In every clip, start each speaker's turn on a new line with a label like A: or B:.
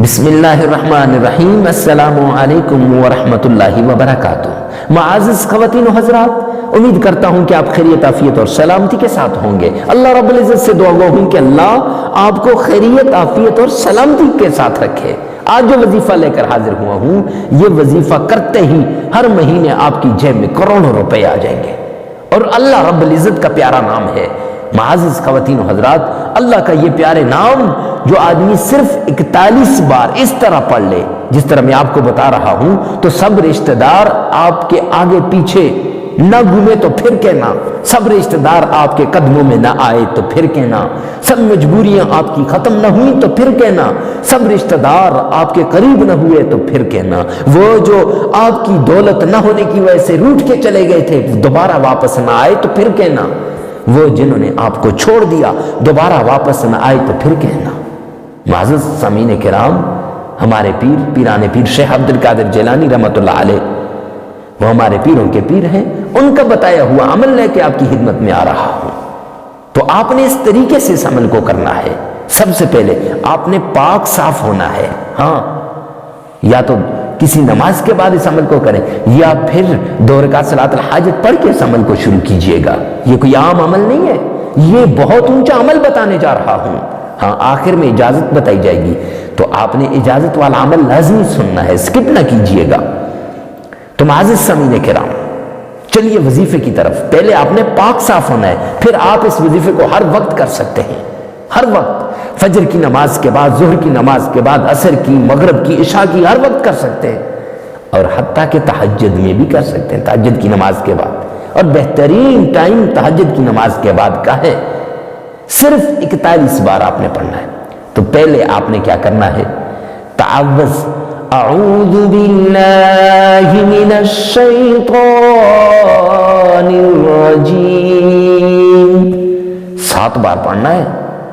A: بسم اللہ الرحمن الرحیم، السلام علیکم ورحمۃ اللہ وبرکاتہ۔ معزز خواتین و حضرات، امید کرتا ہوں کہ آپ خیریت عافیت اور سلامتی کے ساتھ ہوں گے۔ اللہ رب العزت سے دعا گو ہوں کہ اللہ آپ کو خیریت عافیت اور سلامتی کے ساتھ رکھے۔ آج جو وظیفہ لے کر حاضر ہوا ہوں، یہ وظیفہ کرتے ہی ہر مہینے آپ کی جیب میں کروڑوں روپے آ جائیں گے، اور اللہ رب العزت کا پیارا نام ہے۔ معزز خواتین و حضرات، اللہ کا یہ پیارے نام جو آدمی صرف 41 بار اس طرح پڑھ لے جس طرح میں آپ کو بتا رہا ہوں، تو سب رشتہ دار آپ کے آگے پیچھے نہ گھومے تو پھر کہنا، سب رشتہ دار آپ کے قدموں میں نہ آئے تو پھر کہنا، سب مجبوریاں آپ کی ختم نہ ہوئی تو پھر کہنا، سب رشتہ دار آپ کے قریب نہ ہوئے تو پھر کہنا، وہ جو آپ کی دولت نہ ہونے کی وجہ سے روٹھ کے چلے گئے تھے دوبارہ واپس نہ آئے تو پھر کہنا، وہ جنہوں نے آپ کو چھوڑ دیا دوبارہ واپس نہ آئے تو پھر کہنا۔ معزز سامعین کرام، ہمارے پیران پیر شیخ عبد القادر جیلانی رحمۃ اللہ علیہ، وہ ہمارے پیروں کے پیر ہیں، ان کا بتایا ہوا عمل لے کے آپ کی خدمت میں آ رہا ہوں۔ تو آپ نے اس طریقے سے اس عمل کو کرنا ہے۔ سب سے پہلے آپ نے پاک صاف ہونا ہے۔ ہاں، یا تو کسی نماز کے بعد اس عمل کو کریں، یا پھر 2 رکعت صلاۃ الحاجت پڑھ کے اس عمل کو شروع کیجئے گا۔ یہ کوئی عام عمل نہیں ہے، یہ بہت اونچا عمل بتانے جا رہا ہوں۔ ہاں، آخر میں اجازت بتائی جائے گی، تو آپ نے اجازت والا عمل لازمی سننا ہے، سکپ نہ کیجئے گا۔ تو معزز سامعین کرام، چلیے وظیفے کی طرف۔ پہلے آپ نے پاک صاف ہونا ہے، پھر آپ اس وظیفے کو ہر وقت کر سکتے ہیں، ہر وقت، فجر کی نماز کے بعد، ظہر کی نماز کے بعد، عصر کی، مغرب کی، عشاء کی، ہر وقت کر سکتے ہیں، اور حتیٰ کہ تہجد میں بھی کر سکتے ہیں، تہجد کی نماز کے بعد۔ اور بہترین ٹائم تہجد کی نماز کے بعد کا ہے، صرف 41 بار آپ نے پڑھنا ہے۔ تو پہلے آپ نے کیا کرنا ہے؟ تعوذ، اعوذ باللہ من الشیطان الرجیم، 7 بار پڑھنا ہے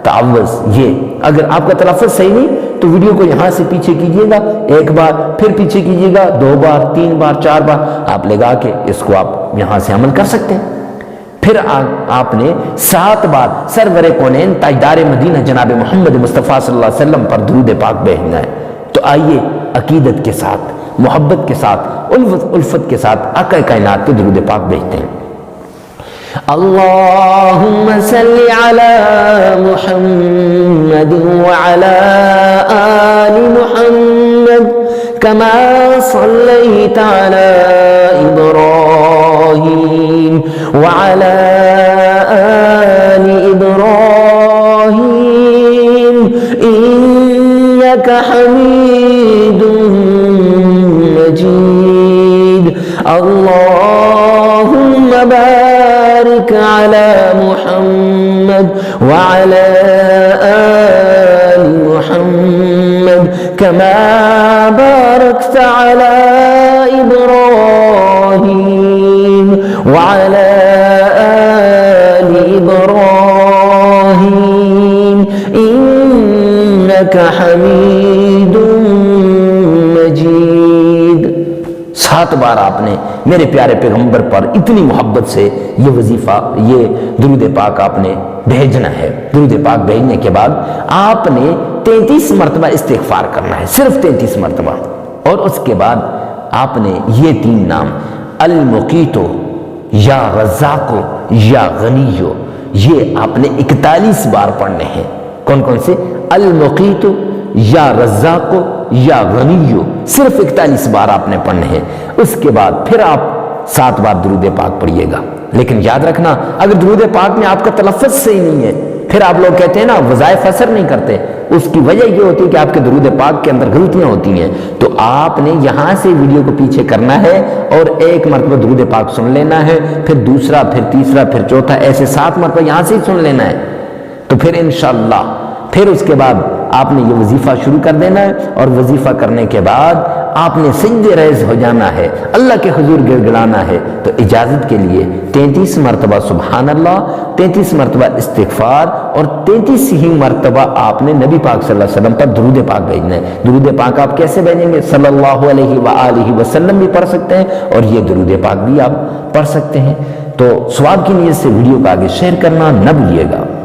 A: تعوذ۔ یہ اگر آپ کا تلفظ صحیح نہیں تو ویڈیو کو یہاں سے پیچھے کیجئے گا 1 بار، پھر پیچھے کیجئے گا 2 بار، 3 بار، 4 بار، آپ لگا کے اس کو آپ یہاں سے عمل کر سکتے ہیں۔ پھر آپ نے 7 بار سرور کونین تاجدار مدینہ جناب محمد مصطفیٰ صلی اللہ علیہ وسلم پر درود پاک بھیجنا ہے۔ تو آئیے عقیدت کے ساتھ، محبت کے ساتھ، الفت کے ساتھ آقا کائنات پہ درود پاک بھیجتے ہیں۔ اللہم صلی علی محمد وعلی آل محمد کما صلیت علی ابراہیم وعلی آل ابراہیم انک حمید مجید۔ اللہم بارک علی محمد وعلی آل محمد کما بارکت علی ابراہیم وعلی آل ابراہیم انک حمید مجید۔ 7 بار آپ نے میرے پیارے پیغمبر پر اتنی محبت سے یہ وظیفہ، یہ درود پاک آپ نے بھیجنا ہے۔ درود پاک بھیجنے کے بعد آپ نے 33 مرتبہ استغفار کرنا ہے، صرف 33 مرتبہ۔ اور اس کے بعد آپ نے یہ 3 نام المقیتو یا رزاقو یا غنیو، یہ آپ نے 41 بار پڑھنے ہیں۔ کون کون سے؟ المقیتو یا رزاقو یا غنیو، صرف 41 بار آپ نے پڑھنے ہیں۔ اس کے بعد پھر آپ 7 بار درود پاک پڑھیے گا۔ لیکن یاد رکھنا، اگر درود پاک میں آپ کا تلفظ صحیح نہیں ہے، پھر آپ لوگ کہتے ہیں نا وظائف اثر نہیں کرتے، اس کی وجہ یہ ہوتی ہے کہ آپ کے درود پاک کے اندر غلطیاں ہوتی ہیں۔ تو آپ نے یہاں سے ویڈیو کو پیچھے کرنا ہے اور 1 مرتبہ درود پاک سن لینا ہے، پھر دوسرا، پھر تیسرا، پھر چوتھا، ایسے 7 مرتبہ یہاں سے ہی سن لینا ہے۔ تو پھر انشاءاللہ پھر اس کے بعد آپ نے یہ وظیفہ شروع کر دینا ہے، اور وظیفہ کرنے کے بعد آپ نے سجدے ریز ہو جانا ہے، اللہ کے حضور گڑ گڑانا ہے۔ تو اجازت کے لیے 33 مرتبہ سبحان اللہ، 33 مرتبہ استغفار، اور 33 ہی مرتبہ آپ نے نبی پاک صلی اللہ علیہ وسلم پر درود پاک بھیجنا ہے۔ درود پاک آپ کیسے بھیجیں گے؟ صلی اللہ علیہ وآلہ وسلم بھی پڑھ سکتے ہیں، اور یہ درود پاک بھی آپ پڑھ سکتے ہیں۔ تو ثواب کی نیت سے ویڈیو کو آگے شیئر کرنا نہ بھولیے گا۔